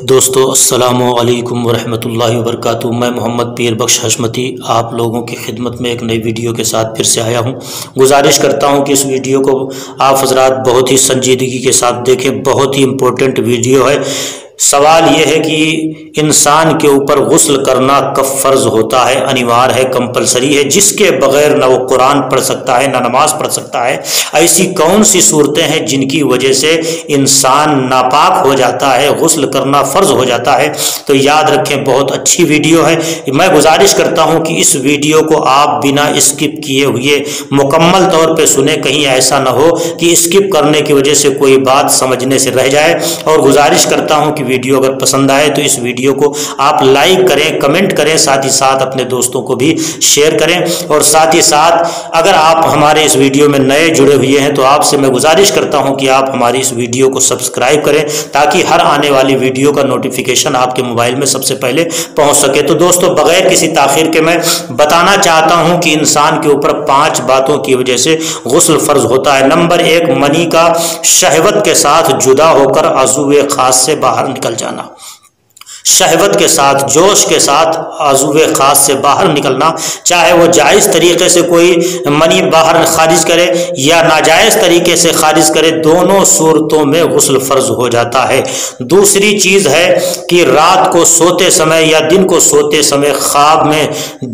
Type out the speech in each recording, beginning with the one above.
دوستو السلام علیکم ورحمۃ اللہ وبرکاتہ۔ میں محمد پیر بخش حشمتی آپ لوگوں کی خدمت میں ایک نئی ویڈیو کے ساتھ پھر سے آیا ہوں۔ گزارش کرتا ہوں کہ اس ویڈیو کو آپ حضرات بہت ہی سنجیدگی کے ساتھ دیکھیں، بہت ہی امپورٹنٹ ویڈیو ہے۔ سوال یہ ہے کہ انسان کے اوپر غسل کرنا کب فرض ہوتا ہے، انیوار ہے، کمپلسری ہے، جس کے بغیر نہ وہ قرآن پڑھ سکتا ہے نہ نماز پڑھ سکتا ہے۔ ایسی کون سی صورتیں ہیں جن کی وجہ سے انسان ناپاک ہو جاتا ہے، غسل کرنا فرض ہو جاتا ہے؟ تو یاد رکھیں، بہت اچھی ویڈیو ہے۔ میں گزارش کرتا ہوں کہ اس ویڈیو کو آپ بنا اسکپ کیے ہوئے مکمل طور پہ سنیں، کہیں ایسا نہ ہو کہ اسکپ کرنے کی وجہ سے کوئی بات سمجھنے سے رہ جائے۔ اور گزارش کرتا ہوں کہ ویڈیو اگر پسند آئے تو اس ویڈیو کو آپ لائک کریں، کمنٹ کریں، ساتھ ہی ساتھ اپنے دوستوں کو بھی شیئر کریں۔ اور ساتھ ہی ساتھ اگر آپ ہمارے اس ویڈیو میں نئے جڑے ہوئے ہیں تو آپ سے میں گزارش کرتا ہوں کہ آپ ہماری اس ویڈیو کو سبسکرائب کریں تاکہ ہر آنے والی ویڈیو کا نوٹیفیکیشن آپ کے موبائل میں سب سے پہلے پہنچ سکے۔ تو دوستو، بغیر کسی تاخیر کے میں بتانا چاہتا ہوں کہ انسان کے اوپر 5 باتوں کی وجہ سے غسل فرض ہوتا ہے۔ نمبر 1، منی کا شہوت کے ساتھ جدا ہو کر عضو خاص سے باہر نکل جانا۔ شہوت کے ساتھ، جوش کے ساتھ عضو خاص سے باہر نکلنا، چاہے وہ جائز طریقے سے کوئی منی باہر خارج کرے یا ناجائز طریقے سے خارج کرے، دونوں صورتوں میں غسل فرض ہو جاتا ہے۔ دوسری چیز ہے کہ رات کو سوتے سمے یا دن کو سوتے سمے خواب میں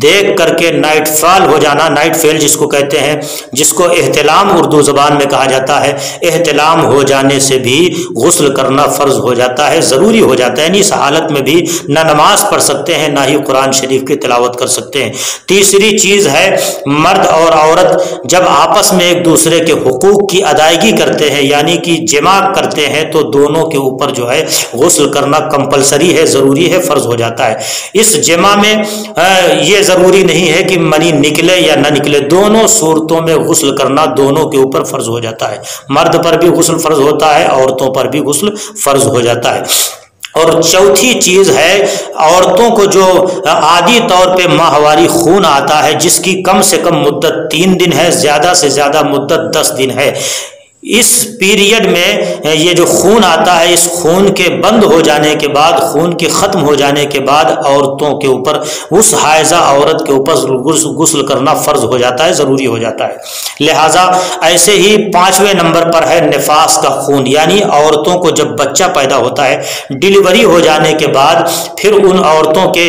دیکھ کر کے نائٹ فال ہو جانا، نائٹ فیل جس کو کہتے ہیں، جس کو احتلام اردو زبان میں کہا جاتا ہے، احتلام ہو جانے سے بھی غسل کرنا فرض ہو جاتا ہے، ضروری ہو جاتا ہے۔ اس حالت میں بھی نہ نماز پڑھ سکتے ہیں نہ ہی قرآن شریف کی تلاوت کر سکتے ہیں۔ تیسری چیز ہے، مرد اور عورت جب آپس میں ایک دوسرے کے حقوق کی ادائیگی کرتے ہیں یعنی کہ جماع کرتے ہیں تو دونوں کے اوپر جو ہے غسل کرنا کمپلسری ہے، ضروری ہے، فرض ہو جاتا ہے۔ اس جماع میں یہ ضروری نہیں ہے کہ منی نکلے یا نہ نکلے، دونوں صورتوں میں غسل کرنا دونوں کے اوپر فرض ہو جاتا ہے۔ مرد پر بھی غسل فرض ہوتا ہے، عورتوں پر بھی غسل فرض ہو جاتا ہے۔ اور چوتھی چیز ہے، عورتوں کو جو عادی طور پہ ماہواری خون آتا ہے جس کی کم سے کم مدت 3 دن ہے، زیادہ سے زیادہ مدت 10 دن ہے، اس پیریڈ میں یہ جو خون آتا ہے، اس خون کے بند ہو جانے کے بعد، خون کے ختم ہو جانے کے بعد عورتوں کے اوپر، اس حائضہ عورت کے اوپر غسل کرنا فرض ہو جاتا ہے، ضروری ہو جاتا ہے۔ لہٰذا ایسے ہی 5ویں نمبر پر ہے نفاس کا خون، یعنی عورتوں کو جب بچہ پیدا ہوتا ہے، ڈیلیوری ہو جانے کے بعد پھر ان عورتوں کے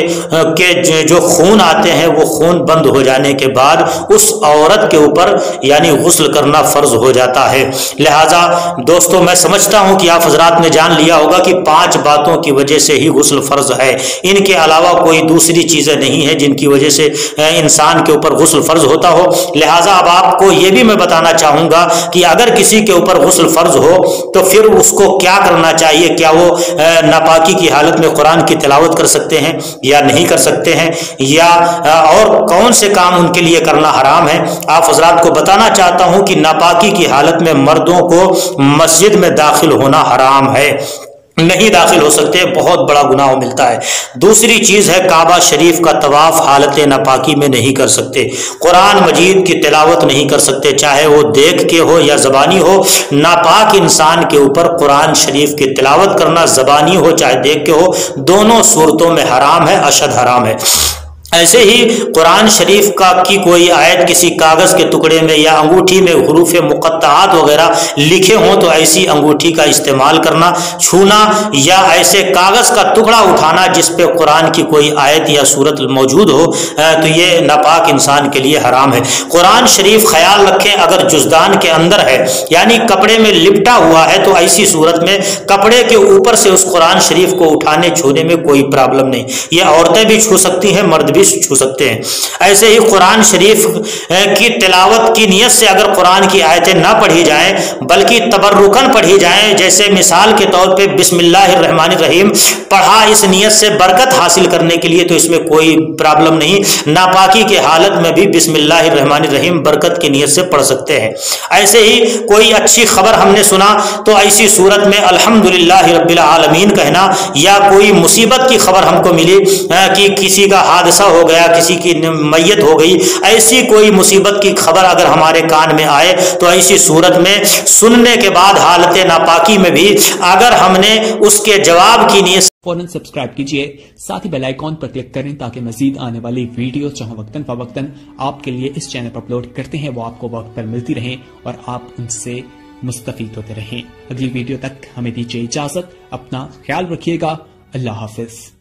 جو خون آتے ہیں وہ خون بند ہو جانے کے بعد اس عورت کے اوپر یعنی غسل کرنا فرض ہو جاتا ہے۔ لہٰذا دوستو، میں سمجھتا ہوں کہ آپ حضرات نے جان لیا ہوگا کہ 5 باتوں کی وجہ سے ہی غسل فرض ہے، ان کے علاوہ کوئی دوسری چیزیں نہیں ہیں جن کی وجہ سے انسان کے اوپر غسل فرض ہوتا ہو۔ لہٰذا اب آپ کو یہ بھی میں بتانا چاہوں گا کہ اگر کسی کے اوپر غسل فرض ہو تو پھر اس کو کیا کرنا چاہیے، کیا وہ ناپاکی کی حالت میں قرآن کی تلاوت کر سکتے ہیں یا نہیں کر سکتے ہیں، یا اور کون سے کام ان کے لیے کرنا حرام ہے؟ آپ حضرات کو بتانا چاہتا ہوں کہ ناپاکی کی حالت میں مردوں کو مسجد میں داخل ہونا حرام ہے، نہیں داخل ہو سکتے، بہت بڑا گناہ ملتا ہے۔ دوسری چیز ہے، کعبہ شریف کا طواف حالت ناپاکی میں نہیں کر سکتے، قرآن مجید کی تلاوت نہیں کر سکتے، چاہے وہ دیکھ کے ہو یا زبانی ہو۔ ناپاک انسان کے اوپر قرآن شریف کی تلاوت کرنا، زبانی ہو چاہے دیکھ کے ہو، دونوں صورتوں میں حرام ہے، اشد حرام ہے۔ ایسے ہی قرآن شریف کی کوئی آیت کسی کاغذ کے ٹکڑے میں یا انگوٹھی میں حروف مقطعات وغیرہ لکھے ہوں تو ایسی انگوٹھی کا استعمال کرنا، چھونا یا ایسے کاغذ کا ٹکڑا اٹھانا جس پہ قرآن کی کوئی آیت یا سورت موجود ہو تو یہ ناپاک انسان کے لیے حرام ہے۔ قرآن شریف خیال رکھیں اگر جزدان کے اندر ہے یعنی کپڑے میں لپٹا ہوا ہے تو ایسی صورت میں کپڑے کے اوپر سے اس قرآن شریف کو اٹھانے چھونے میں کوئی پرابلم نہیں، یہ عورتیں بھی چھو سکتی ہیں، مرد بھی چھو سکتے ہیں۔ ایسے ہی قرآن شریف کی تلاوت کی نیت سے اگر قرآن کی آیتیں نہ پڑھی جائیں بلکہ تبرکاً پڑھی جائیں، جیسے مثال کے طور پہ بسم اللہ الرحمن الرحیم پڑھا اس نیت سے برکت حاصل کرنے کے لیے، تو اس میں کوئی پرابلم نہیں، ناپاکی کے حالت میں بھی بسم اللہ الرحمن الرحیم برکت کی نیت سے پڑھ سکتے ہیں۔ ایسے ہی کوئی اچھی خبر ہم نے سنا تو ایسی صورت میں الحمدللہ رب العالمین کہنا، یا کوئی مصیبت کی خبر ہم کو ملی کہ کسی کا حادثہ ہو گیا، کسی کی میت ہو گئی، ایسی کوئی مصیبت کی خبر اگر ہمارے کان میں آئے تو ایسی صورت میں سننے کے بعد حالت ناپاکی میں بھی اگر ہم نے اس کے جواب کی نیت فوراً سبسکرائب کیجئے، ساتھ ہی بیل آئیکن پر کلک کریں تاکہ مزید آنے والی ویڈیو جو ہم وقتاً فوقتاً آپ کے لیے اس چینل پر اپلوڈ کرتے ہیں وہ آپ کو وقت پر ملتی رہیں اور آپ ان سے مستفید ہوتے رہیں۔ اگلی ویڈیو تک ہمیں دیجیے اجازت، اپنا خیال رکھیے گا، اللہ حافظ۔